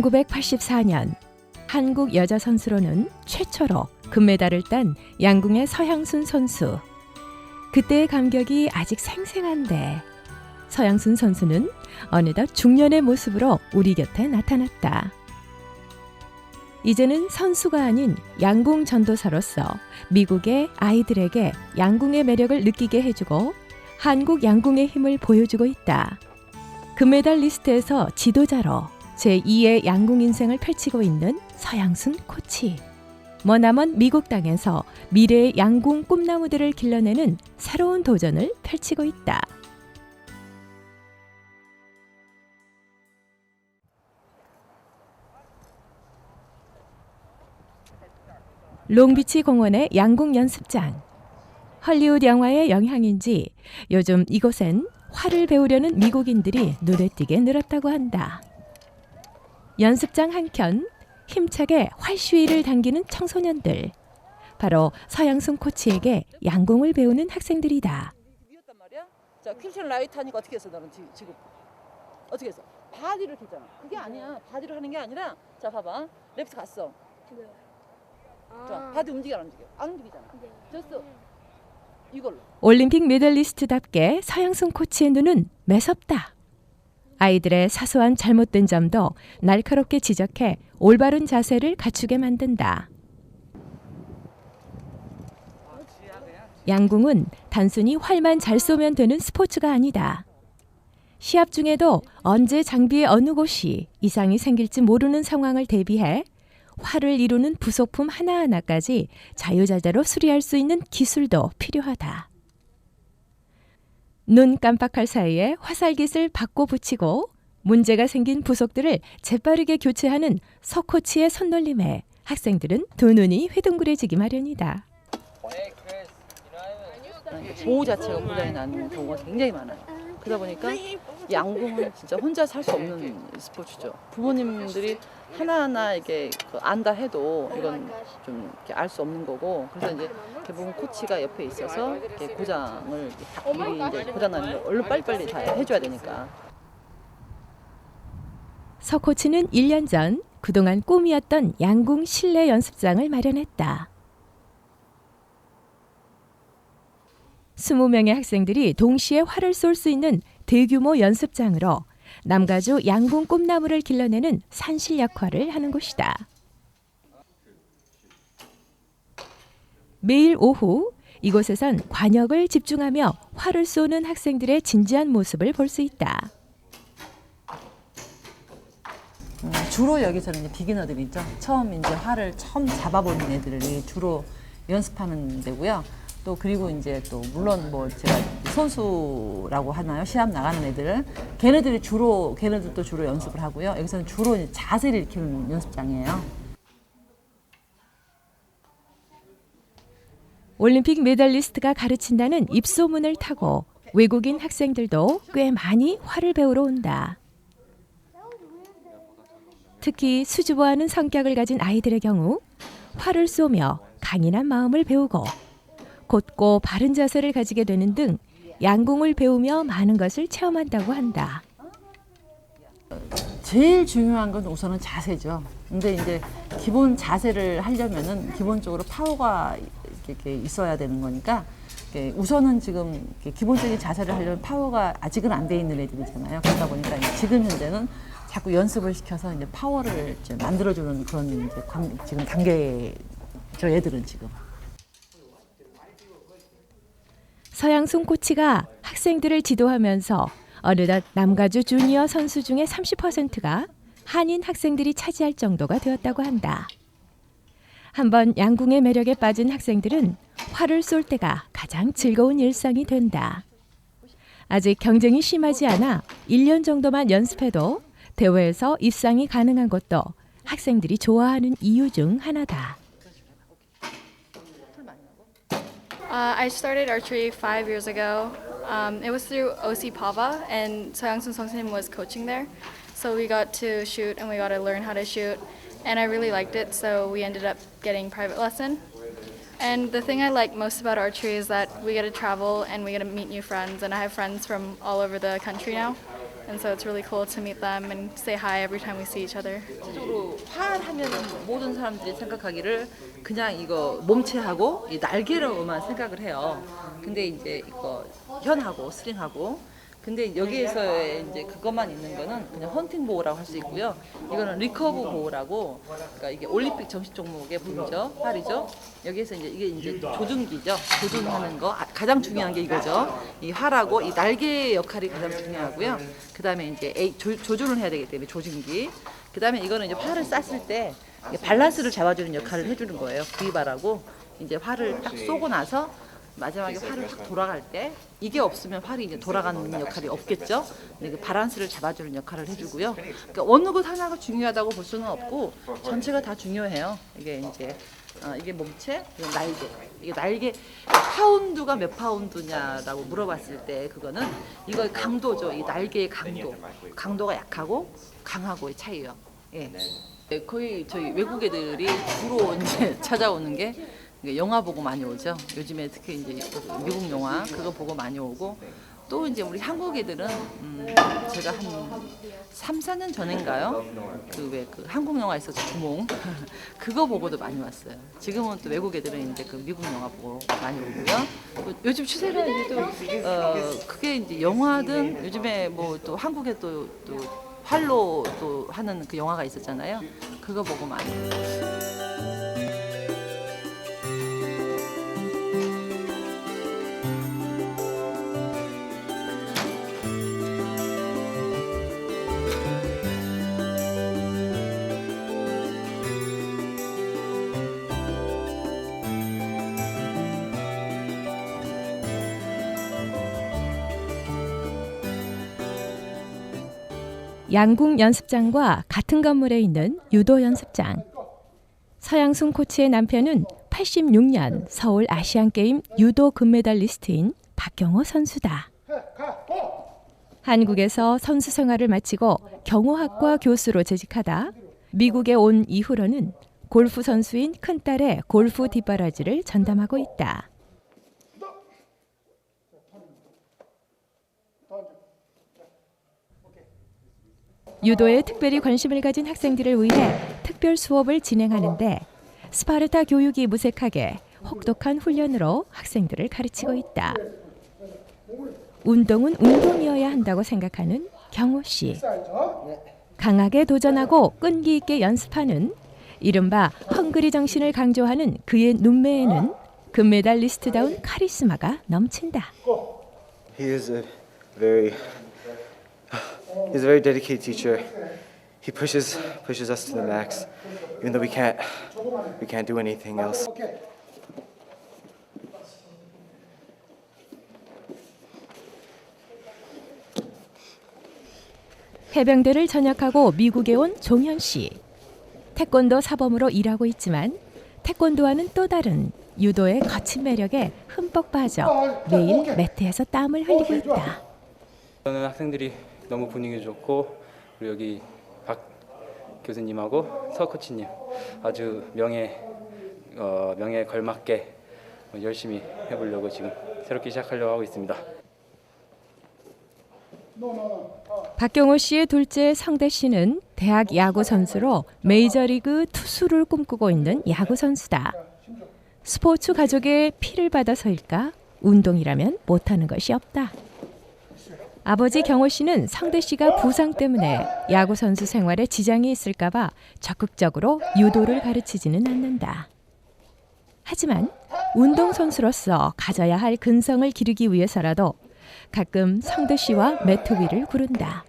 1984년 한국 여자 선수로는 최초로 금메달을 딴 양궁의 서향순 선수. 그때의 감격이 아직 생생한데 서향순 선수는 어느덧 중년의 모습으로 우리 곁에 나타났다. 이제는 선수가 아닌 양궁 전도사로서 미국의 아이들에게 양궁의 매력을 느끼게 해주고 한국 양궁의 힘을 보여주고 있다. 금메달 리스트에서 지도자로 제2의 양궁 인생을 펼치고 있는 서향순 코치. 머나먼 미국 땅에서 미래의 양궁 꿈나무들을 길러내는 새로운 도전을 펼치고 있다. 롱비치 공원의 양궁 연습장. 헐리우드 영화의 영향인지 요즘 이곳엔 활을 배우려는 미국인들이 눈에 띄게 늘었다고 한다. 연습장 한켠 힘차게 활시위를 당기는 청소년들. 바로 서향순 코치에게 양궁을 배우는 학생들이다. 자, 퀴션 라이트 하니까 어떻게 했어 너는 지금? 어떻게 했어? 바디를 이렇게 했잖아. 그게 아니야. 바디를 하는 게 아니라 자 봐봐. 랩스 갔어. 자, 바디 움직여 안 움직여? 안 움직이잖아. 됐어. 이걸로. 올림픽 메달리스트답게 서향순 코치의 눈은 매섭다. 아이들의 사소한 잘못된 점도 날카롭게 지적해 올바른 자세를 갖추게 만든다. 양궁은 단순히 활만 잘 쏘면 되는 스포츠가 아니다. 시합 중에도 언제 장비의 어느 곳이 이상이 생길지 모르는 상황을 대비해 활을 이루는 부속품 하나하나까지 자유자재로 수리할 수 있는 기술도 필요하다. 눈 깜빡할 사이에 화살깃을 바꿔 붙이고 문제가 생긴 부속들을 재빠르게 교체하는 서 코치의 손놀림에 학생들은 두 눈이 휘둥그레지기 마련이다. 보호 자체가 고장이 나는 경우가 굉장히 많아요. 그러다 보니까 양궁은 진짜 혼자 살 수 없는 스포츠죠. 부모님들이 하나하나 이게 안다 해도 이건 좀 알 수 없는 거고, 그래서 이제 대부분 코치가 옆에 있어서 이렇게 고장을 미리 이제 고장 나는 걸 얼른 빨리빨리 다 해줘야 되니까. 서 코치는 1년 전 그동안 꿈이었던 양궁 실내 연습장을 마련했다. 20명의 학생들이 동시에 활을 쏠 수 있는 대규모 연습장으로 남가주 양궁 꿈나무를 길러내는 산실 역할을 하는 곳이다. 매일 오후 이곳에선 관역을 집중하며 활을 쏘는 학생들의 진지한 모습을 볼 수 있다. 주로 여기서는 이제 비기너들이죠. 처음 활을 잡아보는 애들이 주로 연습하는 데고요. 또 그리고 이제 또 물론 뭐 제가 선수라고 하나요? 시합 나가는 애들, 걔네들도 주로 연습을 하고요. 여기서는 주로 이제 자세를 익히는 연습장이에요. 올림픽 메달리스트가 가르친다는 입소문을 타고 외국인 학생들도 꽤 많이 활을 배우러 온다. 특히 수줍어하는 성격을 가진 아이들의 경우 활을 쏘며 강인한 마음을 배우고 곧고 바른 자세를 가지게 되는 등 양궁을 배우며 많은 것을 체험한다고 한다. 제일 중요한 건 우선은 자세죠. 근데 이제 기본 자세를 하려면은 기본적으로 파워가 이렇게 있어야 되는 거니까 우선은 지금 기본적인 자세를 하려면 파워가 아직은 안 돼 있는 애들이잖아요. 그러다 보니까 지금 현재는 자꾸 연습을 시켜서 이제 파워를 이제 만들어주는 그런 이제 지금 단계죠, 애들은 지금. 서향순 코치가 학생들을 지도하면서 어느덧 남가주 주니어 선수 중에 30%가 한인 학생들이 차지할 정도가 되었다고 한다. 한번 양궁의 매력에 빠진 학생들은 활을 쏠 때가 가장 즐거운 일상이 된다. 아직 경쟁이 심하지 않아 1년 정도만 연습해도 대회에서 입상이 가능한 것도 학생들이 좋아하는 이유 중 하나다. I started archery 5 years ago. It was through OC Pava, and Soyangsun Songsin was coaching there. So we got to shoot and we got to learn how to shoot. And I really liked it, so we ended up getting private lesson. And the thing I like most about archery is that we get to travel and we get to meet new friends. And I have friends from all over the country now. and so it's really cool to meet them and say hi every time we see each other. 실제로 활하면은 모든 사람들이 생각하기를 그냥 이거 몸체하고 이 날개로만 생각을 해요. 근데 이제 이거 현하고 스링하고. 근데 여기에서 이제 그것만 있는 거는 그냥 헌팅 보호라고 할 수 있고요. 이거는 리커브 보호라고, 그러니까 이게 올림픽 정식 종목의 부분이죠, 활이죠. 여기에서 이제 이게 조준기죠. 조준하는 거 가장 중요한 게 이거죠. 이 활하고 이 날개의 역할이 가장 중요하고요. 그다음에 이제 조준을 해야 되기 때문에 조준기. 그다음에 이거는 이제 활을 쐈을 때 밸런스를 잡아주는 역할을 해주는 거예요. 구이발하고 이제 활을 딱 쏘고 나서 마지막에 활을 확 돌아갈 때 이게 없으면 활이 이제 돌아가는 역할이 없겠죠. 근데 그 밸런스를 잡아주는 역할을 해주고요. 그러니까 어느 것 하나가 중요하다고 볼 수는 없고 전체가 다 중요해요. 이게 이제 이게 몸체, 이게 날개. 이게 날개 파운드가 몇 파운드냐라고 물어봤을 때 그거는 이거 강도죠. 이 날개의 강도가 약하고 강하고의 차이요. 예. 거의 저희 외국 애들이 주로 이제 찾아오는 게 영화 보고 많이 오죠. 요즘에 특히 이제 미국 영화 그거 보고 많이 오고, 또 이제 우리 한국 애들은 제가 한 3, 4년 전인가요? 그 한국 영화 있었죠, 구몽. 그거 보고도 많이 왔어요. 지금은 또 외국 애들은 이제 그 미국 영화 보고 많이 오고요. 요즘 추세가 이제 또 그게 이제 영화든 요즘에 뭐 또 한국에 또 활로 또 하는 그 영화가 있었잖아요. 그거 보고 많이 오고. 양궁 연습장과 같은 건물에 있는 유도 연습장. 서양순 코치의 남편은 86년 서울 아시안게임 유도 금메달리스트인 박경호 선수다. 한국에서 선수 생활을 마치고 경호학과 교수로 재직하다 미국에 온 이후로는 골프 선수인 큰딸의 골프 뒷바라지를 전담하고 있다. 유도에 특별히 관심을 가진 학생들을 위해 특별 수업을 진행하는데 스파르타 교육이 무색하게 혹독한 훈련으로 학생들을 가르치고 있다. 운동은 운동이어야 한다고 생각하는 경호 씨. 강하게 도전하고 끈기 있게 연습하는 이른바 헝그리 정신을 강조하는 그의 눈매에는 금메달리스트다운 카리스마가 넘친다. He's a very dedicated teacher. He pushes us to the max, even though we can't do anything else. 해병대를 전역하고 미국에 온 종현 씨. 태권도 사범으로 일하고 있지만 태권도와는 또 다른 유도의 거친 매력에 흠뻑 빠져 매일 매트에서 땀을 흘리고 있다. 저는 학생들이 너무 분위기 좋고, 그리고 여기 박 교수님하고 서 코치님 아주 명예에 걸맞게 열심히 해보려고 지금 새롭게 시작하려고 하고 있습니다. 박경호 씨의 둘째 성대 씨는 대학 야구 선수로 메이저리그 투수를 꿈꾸고 있는 야구 선수다. 스포츠 가족의 피를 받아서일까? 운동이라면 못하는 것이 없다. 아버지 경호 씨는 성대 씨가 부상 때문에 야구 선수 생활에 지장이 있을까 봐 적극적으로 유도를 가르치지는 않는다. 하지만 운동선수로서 가져야 할 근성을 기르기 위해서라도 가끔 성대 씨와 매트 위를 구른다.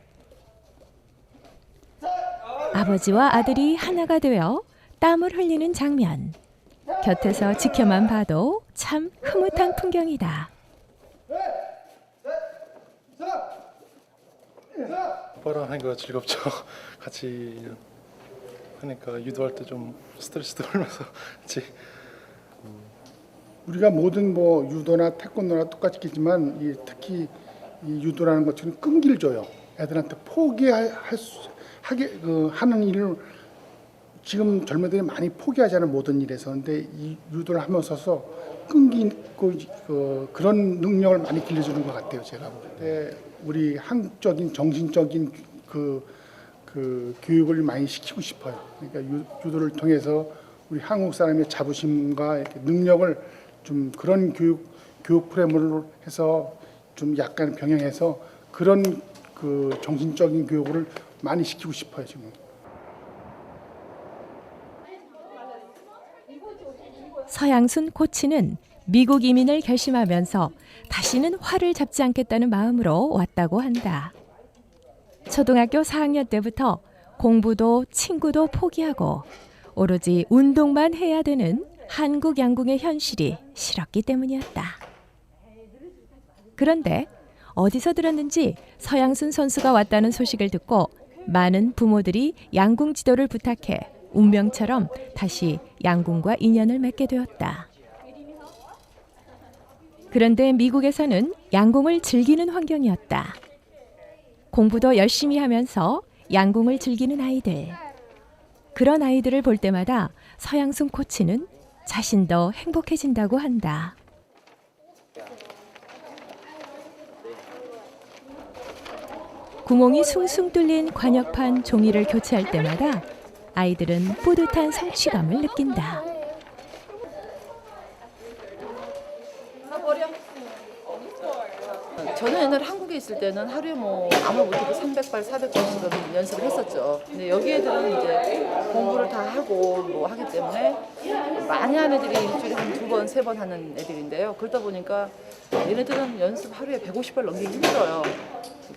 아버지와 아들이 하나가 되어 땀을 흘리는 장면. 곁에서 지켜만 봐도 참 흐뭇한 풍경이다. 오빠랑 하는 거 즐겁죠. 같이 하니까 유도할 때 좀 스트레스도 풀면서 같이. 우리가 모든 뭐 유도나 태권도나 똑같겠지만 특히 이 유도라는 것처럼 끈기를 줘요. 애들한테 하는 일을 지금 젊은이들이 많이 포기하잖아요. 모든 일에서. 근데 이 유도를 하면서 끈기 있고 그런 능력을 많이 길러주는 것 같아요. 제가 볼 때 우리 한국적인 정신적인 그 교육을 많이 시키고 싶어요. 그러니까 유도를 통해서 우리 한국 사람의 자부심과 이렇게 능력을 좀 그런 교육 프레임으로 해서 좀 약간 병행해서 그런 그 정신적인 교육을 많이 시키고 싶어요 지금. 서양순 코치는 미국 이민을 결심하면서 다시는 활을 잡지 않겠다는 마음으로 왔다고 한다. 초등학교 4학년 때부터 공부도 친구도 포기하고 오로지 운동만 해야 되는 한국 양궁의 현실이 싫었기 때문이었다. 그런데 어디서 들었는지 서양순 선수가 왔다는 소식을 듣고 많은 부모들이 양궁 지도를 부탁해 운명처럼 다시 양궁과 인연을 맺게 되었다. 그런데 미국에서는 양궁을 즐기는 환경이었다. 공부도 열심히 하면서 양궁을 즐기는 아이들. 그런 아이들을 볼 때마다 서양순 코치는 자신도 행복해진다고 한다. 구멍이 숭숭 뚫린 관역판 종이를 교체할 때마다 아이들은 뿌듯한 성취감을 느낀다. 저는 옛날에 한국에 있을 때는 하루에 뭐 아무리 못해도 300발, 400발씩은 연습을 했었죠. 근데 여기 애들은 이제 공부를 다 하고 뭐 하기 때문에 많이 하는 애들이 일주일에 한 2번, 3번 하는 애들인데요. 그러다 보니까 얘네들은 연습 하루에 150발 넘기기 힘들어요.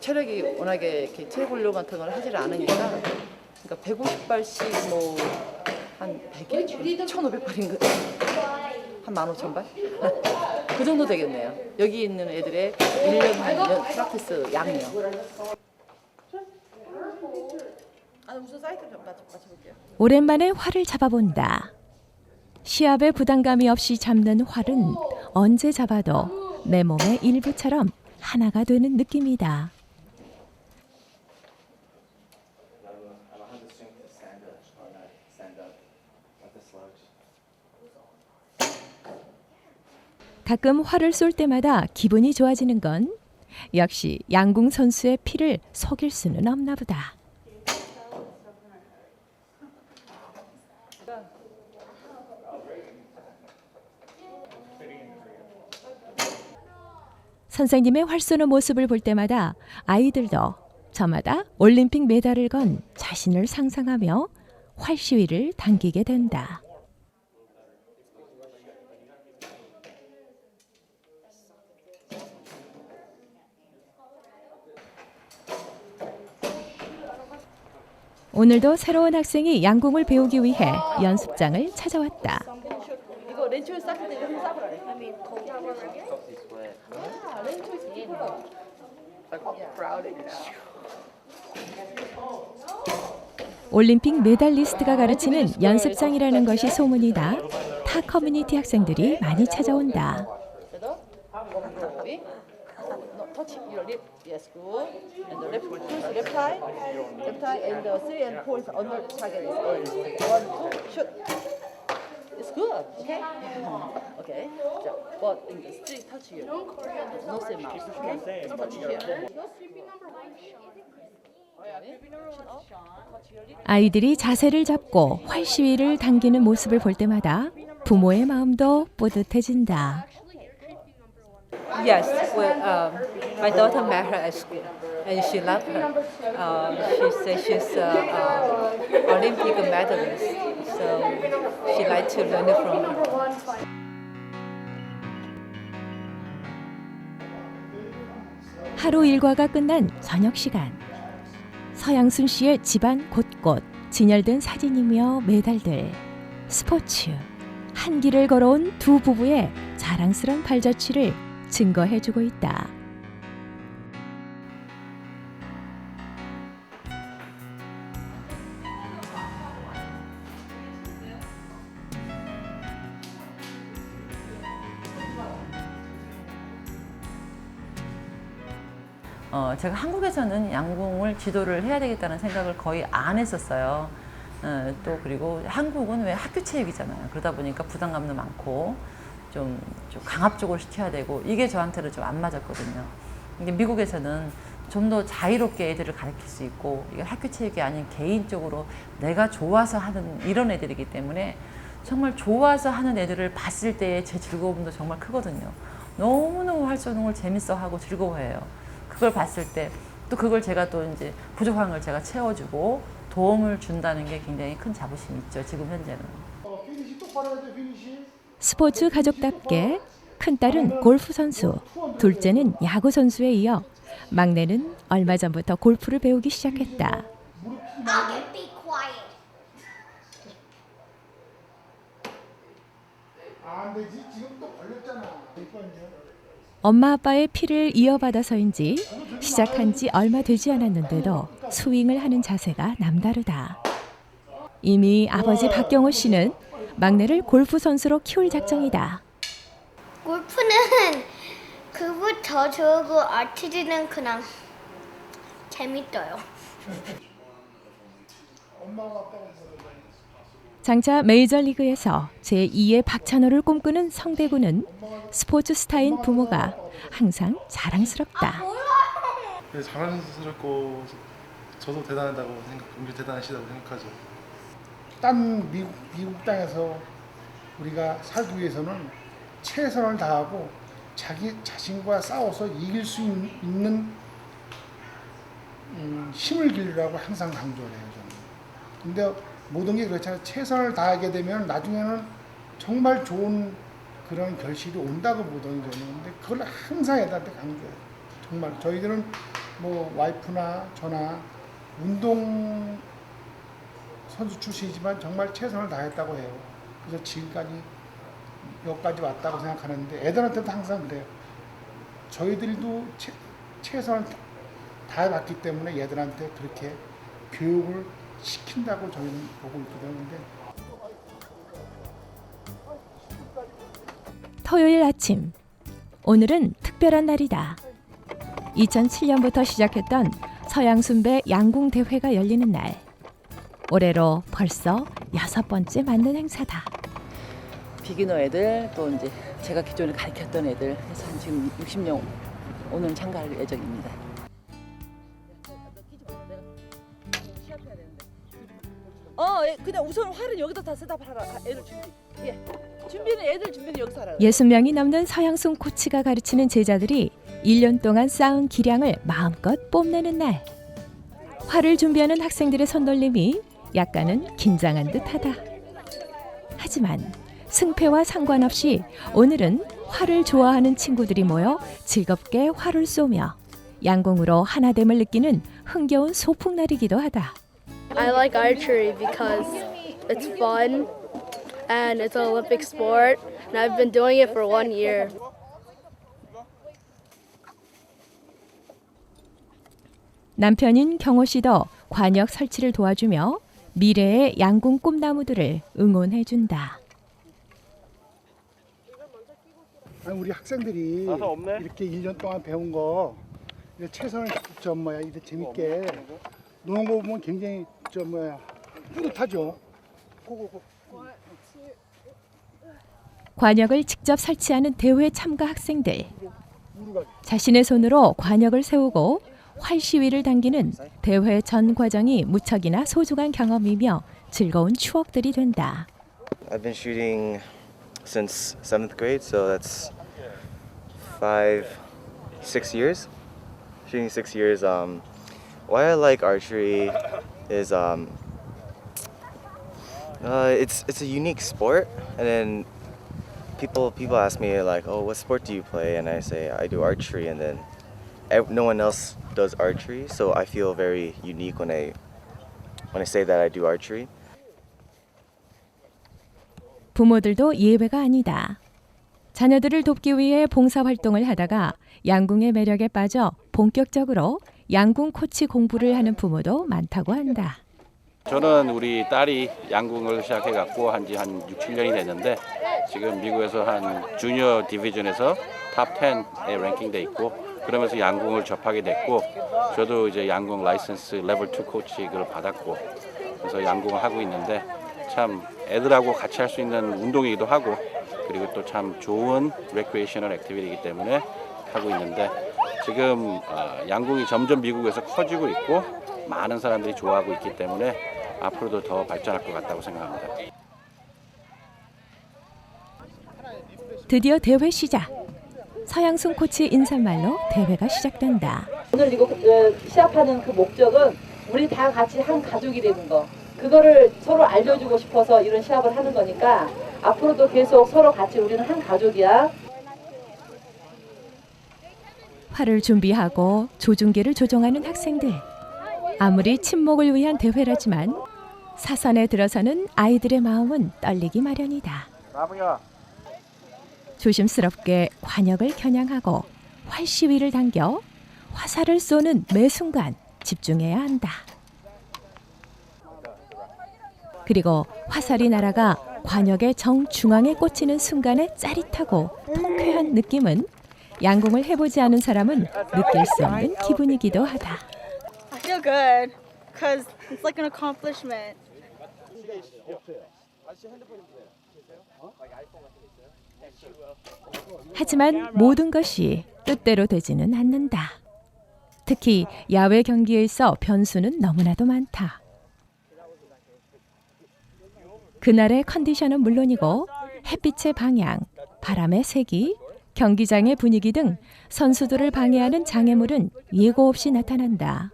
체력이 워낙에 이렇게 체력 훈련 같은 걸 하지를 않으니까 그러니까 150발씩 뭐 한 100일? 1,500발인가? 한 15,000발? 그 정도 되겠네요. 여기 있는 애들의 1년 프랙티스 양이요. 무슨 사이클 좀 맞춰볼게요. 오랜만에 활을 잡아본다. 시합에 부담감이 없이 잡는 활은 언제 잡아도 내 몸의 일부처럼 하나가 되는 느낌이다. 가끔 활을 쏠 때마다 기분이 좋아지는 건 역시 양궁 선수의 피를 속일 수는 없나 보다. 선생님의 활 쏘는 모습을 볼 때마다 아이들도 저마다 올림픽 메달을 건 자신을 상상하며 활 시위를 당기게 된다. 오늘도 새로운 학생이 양궁을 배우기 위해 연습장을 찾아왔다. 이거 렌초에 쌌을 때 이렇게 싸보라 그래. 올림픽 메달리스트가 가르치는 연습장이라는 것이 소문이다. 타 커뮤니티 학생들이 많이 찾아온다. touch your lip. Yes, good. And the left eye, and the 3 and 4 is under target. 1, 2, shoot. It's good. Okay. Okay. But in the 3, touch here. No same mouth. Okay. Touch here. 아이들이 자세를 잡고 활 시위를 당기는 모습을 볼 때마다 부모의 마음도 뿌듯해진다. Yes, well, my daughter met her at school, and she loved her. She said she's an Olympic medalist, so she liked to learn it from her. 하루 일과가 끝난 저녁 시간. 서양순 씨의 집안 곳곳 진열된 사진이며 메달들, 스포츠, 한 길을 걸어온 두 부부의 자랑스러운 발자취를 증거해주고 있다. 제가 한국에서는 양궁을 지도를 해야 되겠다는 생각을 거의 안 했었어요. 또 그리고 한국은 왜 학교 체육이잖아요. 그러다 보니까 부담감도 많고 좀 강압적으로 시켜야 되고 이게 저한테는 좀 안 맞았거든요. 근데 미국에서는 좀 더 자유롭게 애들을 가르칠 수 있고 이게 학교 체육이 아닌 개인적으로 내가 좋아서 하는 이런 애들이기 때문에 정말 좋아서 하는 애들을 봤을 때의 제 즐거움도 정말 크거든요. 너무너무 활동을 재밌어하고 즐거워해요. 그걸 봤을 때 또 그걸 제가 또 이제 부족한 걸 제가 채워주고 도움을 준다는 게 굉장히 큰 자부심이 있죠. 지금 현재는. 스포츠 가족답게 큰딸은 골프 선수, 둘째는 야구 선수에 이어 막내는 얼마 전부터 골프를 배우기 시작했다. Okay, be quiet. 안 되지. 지금 또 걸렸잖아. 엄마 아빠의 피를 이어받아서인지 시작한 지 얼마 되지 않았는데도 스윙을 하는 자세가 남다르다. 이미 아버지 박경호 씨는 막내를 골프 선수로 키울 작정이다. 골프는 그보다 더 좋고 아트리는 그냥 재밌어요. 장차 메이저리그에서 제2의 박찬호를 꿈꾸는 성대구는 스포츠 스타인 부모가 항상 자랑스럽다. 네, 자랑스럽고 저도 대단하다고 굉장히 대단하시다고 생각하죠. 딴 미국 땅에서 우리가 살기 위해서는 최선을 다하고 자기 자신과 싸워서 이길 수 있는 힘을 기르라고 항상 강조를 해요. 저는. 근데 모든 게 그렇잖아요. 최선을 다하게 되면 나중에는 정말 좋은 그런 결실이 온다고 보거든요. 근데 그걸 항상 애들한테 강조해요. 정말 저희들은 뭐 와이프나 저나 운동 선수 출신이지만 정말 최선을 다했다고 해요. 그래서 지금까지 여기까지 왔다고 생각하는데 애들한테도 항상 그래요. 저희들도 최선을 다해봤기 때문에 얘들한테 그렇게 교육을 시킨다고 저희는 보고 있거든요. 토요일 아침, 오늘은 특별한 날이다. 2007년부터 시작했던 서양순배 양궁 대회가 열리는 날. 올해로 벌써 6번째 맞는 행사다. 비기너 애들 또 이제 제가 기존에 가르쳤던 애들 해서 지금 60명 오늘 참가할 예정입니다. 그냥 우선 활은 여기다 다 세답하라. 애들 준비. 예. 준비는 애들 준비는 여기서 하라. 60명이 넘는 서양순 코치가 가르치는 제자들이 1년 동안 쌓은 기량을 마음껏 뽐내는 날. 활을 준비하는 학생들의 손놀림이 약간은 긴장한 듯하다. 하지만 승패와 상관없이 오늘은 활을 좋아하는 친구들이 모여 즐겁게 활을 쏘며 양궁으로 하나됨을 느끼는 흥겨운 소풍날이기도 하다. I like archery because it's fun and it's an Olympic sport and I've been doing it for 1 year. 남편인 경호 씨도 관역 설치를 도와주며 미래의 양궁 꿈나무들을 응원해준다. 우리 학생들이 이렇게 1년 동안 배운 거 최선을 이렇게 재밌게 노는 거 보면 굉장히 뿌듯하죠. 관역을 직접 설치하는 대회 참가 학생들. 자신의 손으로 관역을 세우고 활 시위를 당기는 대회 전 과정이 무척이나 소중한 경험이며 즐거운 추억들이 된다. I've been shooting since 7th grade, so that's 6 years. Shooting 6 years. Why I like archery is it's a unique sport, and then people ask me like, oh, what sport do you play? And I say I do archery, and then no one else does archery, so I feel very unique when I say that I do archery. 부모들도 예외가 아니다. 자녀들을 돕기 위해 봉사활동을 하다가 양궁의 매력에 빠져 본격적으로 양궁 코치 공부를 하는 부모도 많다고 한다. 저는 우리 딸이 양궁을 시작해갖고 한 6, 7년이 됐는데 지금 미국에서 한 주니어 디비전에서 탑 10에 랭킹돼 있고 그러면서 양궁을 접하게 됐고 저도 이제 양궁 라이선스 레벨 2 코치를 받았고 그래서 양궁을 하고 있는데 참 애들하고 같이 할 수 있는 운동이기도 하고 그리고 또 참 좋은 레크레이셔널 액티비티이기 때문에 하고 있는데 지금 양궁이 점점 미국에서 커지고 있고 많은 사람들이 좋아하고 있기 때문에 앞으로도 더 발전할 것 같다고 생각합니다. 드디어 대회 시작. 서양순 코치 인사말로 대회가 시작된다. 오늘 이거 시합하는 그 목적은 우리 다 같이 한 가족이 되는 거. 그거를 서로 알려주고 싶어서 이런 시합을 하는 거니까 앞으로도 계속 서로 같이 우리는 한 가족이야. 활을 준비하고 조준기를 조종하는 학생들. 아무리 친목을 위한 대회라지만 사선에 들어서는 아이들의 마음은 떨리기 마련이다. 조심스럽게 관역을 겨냥하고 활시위를 당겨 화살을 쏘는 매 순간 집중해야 한다. 그리고 화살이 날아가 관역의 정중앙에 꽂히는 순간의 짜릿하고 통쾌한 느낌은 양궁을 해보지 않은 사람은 느낄 수 없는 기분이기도 하다. I feel good because it's like an accomplishment. 하지만 모든 것이 뜻대로 되지는 않는다. 특히 야외 경기에 있어 변수는 너무나도 많다. 그날의 컨디션은 물론이고 햇빛의 방향, 바람의 세기, 경기장의 분위기 등 선수들을 방해하는 장애물은 예고 없이 나타난다.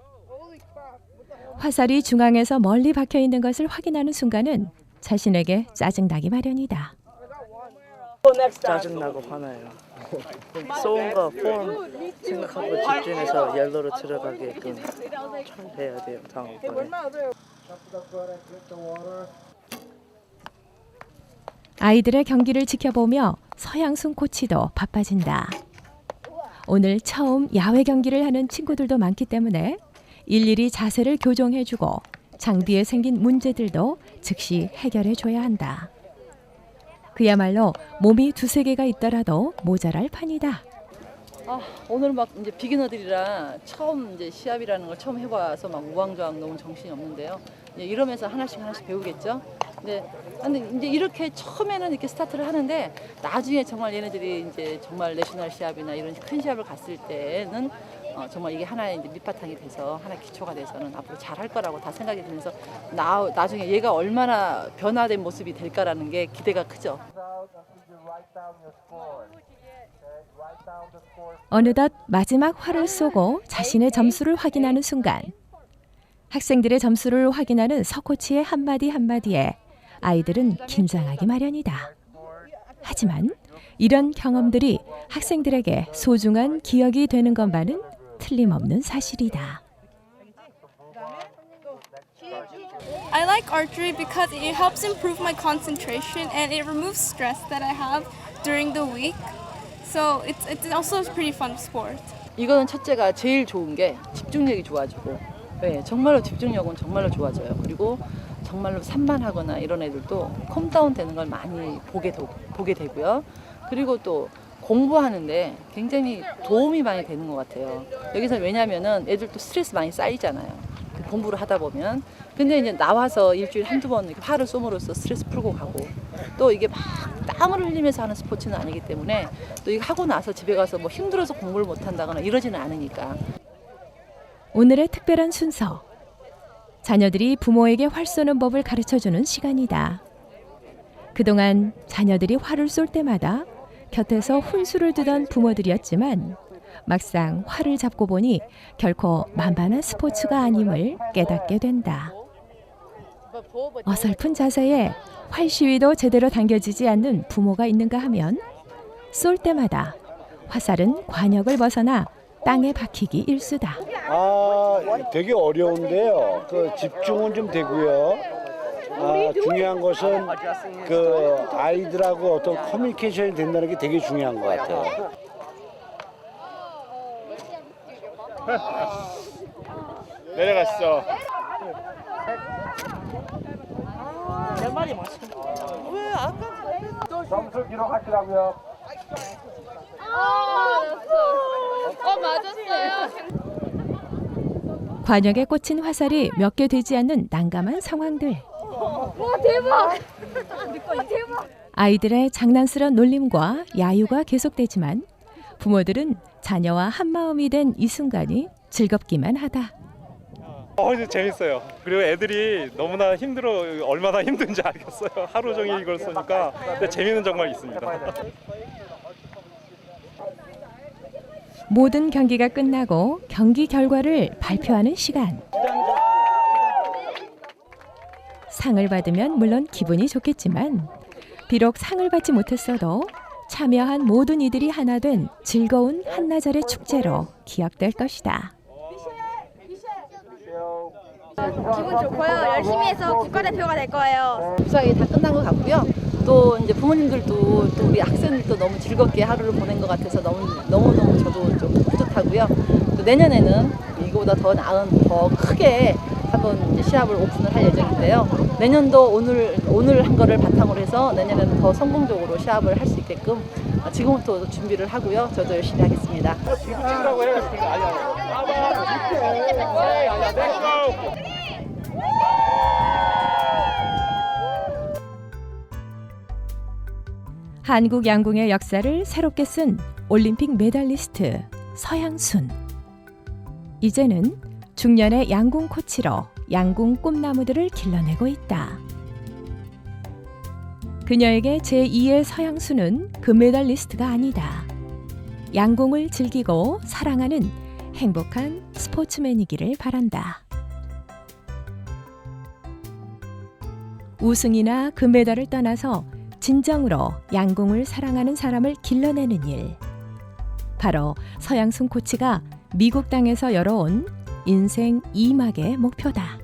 화살이 중앙에서 멀리 박혀 있는 것을 확인하는 순간은 자신에게 짜증나기 마련이다. 짜증나고 화나요. 쏘은 거 폼 생각하고 집중해서 옐로로 들어가게끔 잘 해야 돼요. 다음번에. 아이들의 경기를 지켜보며 서양순 코치도 바빠진다. 오늘 처음 야외 경기를 하는 친구들도 많기 때문에 일일이 자세를 교정해주고 장비에 생긴 문제들도 즉시 해결해줘야 한다. 그야말로 몸이 두세 개가 있더라도 모자랄 판이다. 오늘 막 이제 비기너들이라 처음 이제 시합이라는 걸 처음 해봐서 막 우왕좌왕 너무 정신이 없는데요. 이제 이러면서 하나씩 배우겠죠. 근데 이제 이렇게 처음에는 이렇게 스타트를 하는데 나중에 정말 얘네들이 이제 정말 내셔널 시합이나 이런 큰 시합을 갔을 때는 정말 이게 하나의 이제 밑바탕이 돼서 하나의 기초가 돼서는 앞으로 잘할 거라고 다 생각이 들면서 나중에 얘가 얼마나 변화된 모습이 될까라는 게 기대가 크죠. 어느덧 마지막 활을 쏘고 자신의 점수를 확인하는 순간 학생들의 점수를 확인하는 서코치의 한마디 한마디에 아이들은 긴장하기 마련이다. 하지만 이런 경험들이 학생들에게 소중한 기억이 되는 것만은 틀림없는 사실이다. I like archery because it helps improve my concentration and it removes stress that I have during the week. So it's also a pretty fun sport. 이거는 첫째가 제일 좋은 게 집중력이 좋아지고, 네, 정말로 집중력은 정말로 좋아져요. 그리고 정말로 산만하거나 이런 애들도 컴다운 되는 걸 많이 보게 되고요. 그리고 또 공부하는데 굉장히 도움이 많이 되는 것 같아요. 여기서 왜냐면은 애들도 스트레스 많이 쌓이잖아요. 공부를 하다 보면. 근데 이제 나와서 일주일에 한두 번 이렇게 활을 쏘므로써 스트레스 풀고 가고, 또 이게 막 땀을 흘리면서 하는 스포츠는 아니기 때문에 또 이거 하고 나서 집에 가서 뭐 힘들어서 공부를 못 한다거나 이러지는 않으니까. 오늘의 특별한 순서. 자녀들이 부모에게 활 쏘는 법을 가르쳐주는 시간이다. 그동안 자녀들이 활을 쏠 때마다 곁에서 훈수를 두던 부모들이었지만 막상 활을 잡고 보니 결코 만만한 스포츠가 아님을 깨닫게 된다. 어설픈 자세에 활 시위도 제대로 당겨지지 않는 부모가 있는가 하면 쏠 때마다 화살은 관역을 벗어나 땅에 박히기 일쑤다. 되게 어려운데요. 그 집중은 좀 되고요. 중요한 것은 그 아이들하고 어떤 커뮤니케이션이 된다는 게 되게 중요한 것 같아요. 내려갔어. 내 말이 맞습니다. 왜 아까 점수 기록하시라고요. 맞았어요. 관역에 꽂힌 화살이 몇 개 되지 않는 난감한 상황들. 와 대박! 대박! 아이들의 장난스러운 놀림과 야유가 계속되지만 부모들은 자녀와 한마음이 된 이 순간이 즐겁기만 하다. 이제 재밌어요. 그리고 애들이 너무나 얼마나 힘든지 알겠어요. 하루 종일 이걸 쓰니까. 근데 재미는 정말 있습니다. 모든 경기가 끝나고 경기 결과를 발표하는 시간. 상을 받으면 물론 기분이 좋겠지만 비록 상을 받지 못했어도 참여한 모든 이들이 하나 된 즐거운 한나절의 축제로 기억될 것이다. 기분 좋고요. 열심히 해서 국가대표가 될 거예요. 무사히 다 끝난 것 같고요. 또 이제 부모님들도 또 우리 학생들도 너무 즐겁게 하루를 보낸 것 같아서 너무 저도 좀 뿌듯하고요. 또 내년에는 이거보다 더 나은 더 크게 한번 이제 시합을 오픈을 할 예정인데요. 내년도 오늘 한 거를 바탕으로 해서 내년에는 더 성공적으로 시합을 할 수 있게끔 지금부터 준비를 하고요. 저도 열심히 하겠습니다. 한국 양궁의 역사를 새롭게 쓴 올림픽 메달리스트 서양순. 이제는 중년의 양궁 코치로 양궁 꿈나무들을 길러내고 있다. 그녀에게 제2의 서양순은 금메달리스트가 아니다. 양궁을 즐기고 사랑하는 행복한 스포츠맨이기를 바란다. 우승이나 금메달을 떠나서 진정으로 양궁을 사랑하는 사람을 길러내는 일. 바로 서양순 코치가 미국 땅에서 열어온 인생 2막의 목표다.